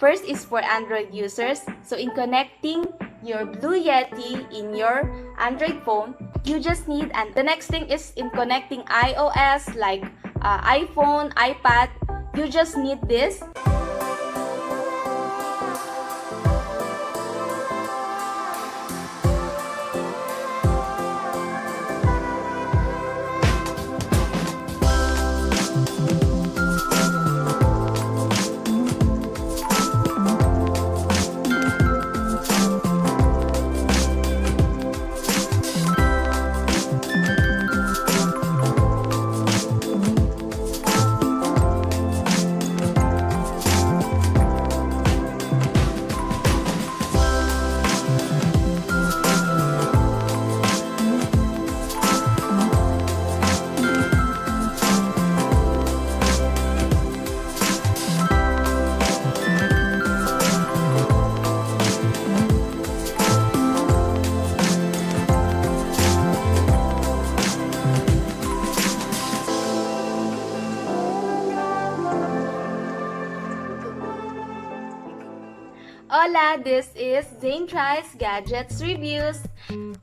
First is for Android users. So in connecting your Blue Yeti in your Android phone, you just need, and the next thing is in connecting iOS like iPhone, iPad, you just need this. Hola, this is Zanne Tries Gadgets Reviews.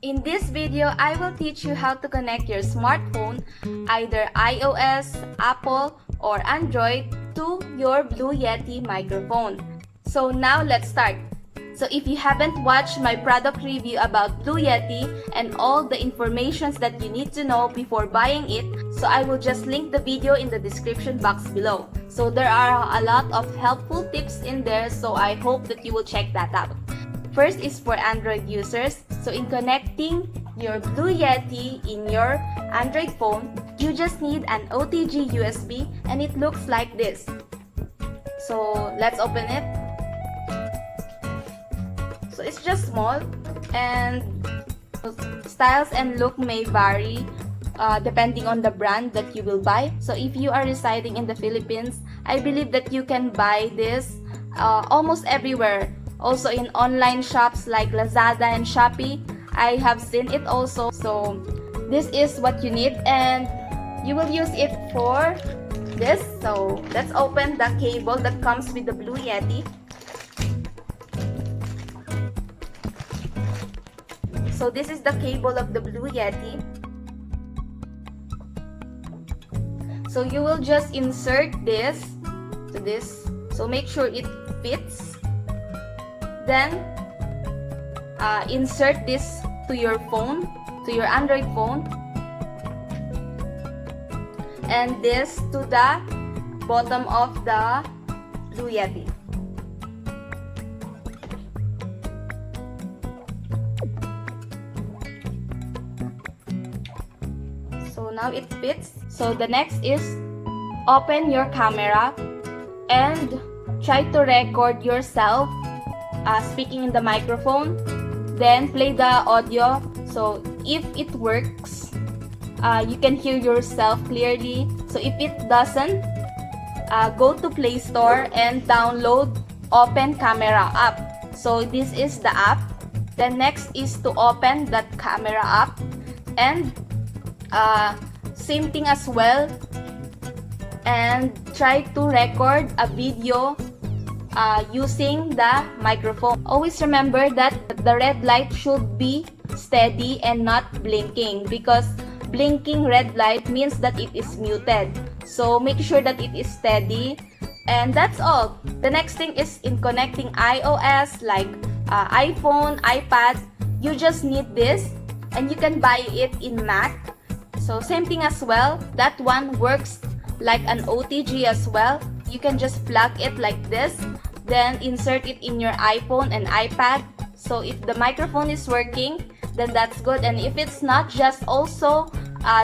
In this video, I will teach you how to connect your smartphone, either iOS, Apple, or Android, to your Blue Yeti microphone. So now let's start. So if you haven't watched my product review about Blue Yeti and all the informations that you need to know before buying it, so I will just link the video in the description box below. So there are a lot of helpful tips in there, so I hope that you will check that out. First is for Android users. So in connecting your Blue Yeti in your Android phone, you just need an Otg USB, and it looks like this. So let's open it. So it's just small, and styles and look may vary depending on the brand that you will buy. So if you are residing in the Philippines, I believe that you can buy this almost everywhere. Also in online shops like Lazada and Shopee, I have seen it also. So this is what you need, and you will use it for this. So let's open the cable that comes with the Blue Yeti. So this is the cable of the Blue Yeti. So you will just insert this to this. So make sure it fits. Then insert this to your phone, to your Android phone. And this to the bottom of the Blue Yeti. So now it fits. So the next is open your camera and try to record yourself speaking in the microphone. Then play the audio. So if it works, you can hear yourself clearly. So if it doesn't, go to Play Store and download Open Camera app. So this is the app. The next is to open that camera app, and same thing as well, and try to record a video using the microphone. Always remember that the red light should be steady and not blinking, because blinking red light means that it is muted. So make sure that it is steady, and that's all. The next thing is in connecting iOS like iPhone, iPad, you just need this, and you can buy it in Mac. So same thing as well, that one works like an OTG as well. You can just plug it like this, then insert it in your iPhone and iPad. So if the microphone is working, then that's good. And if it's not, just also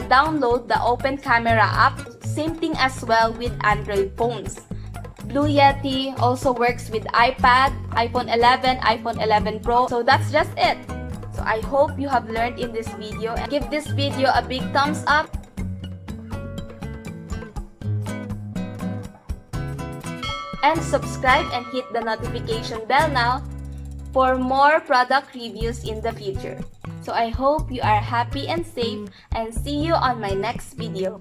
download the Open Camera app. Same thing as well with Android phones. Blue Yeti also works with iPad, iPhone 11, iPhone 11 Pro. So that's just it. So I hope you have learned in this video, and give this video a big thumbs up. And subscribe and hit the notification bell now for more product reviews in the future. So I hope you are happy and safe, and see you on my next video.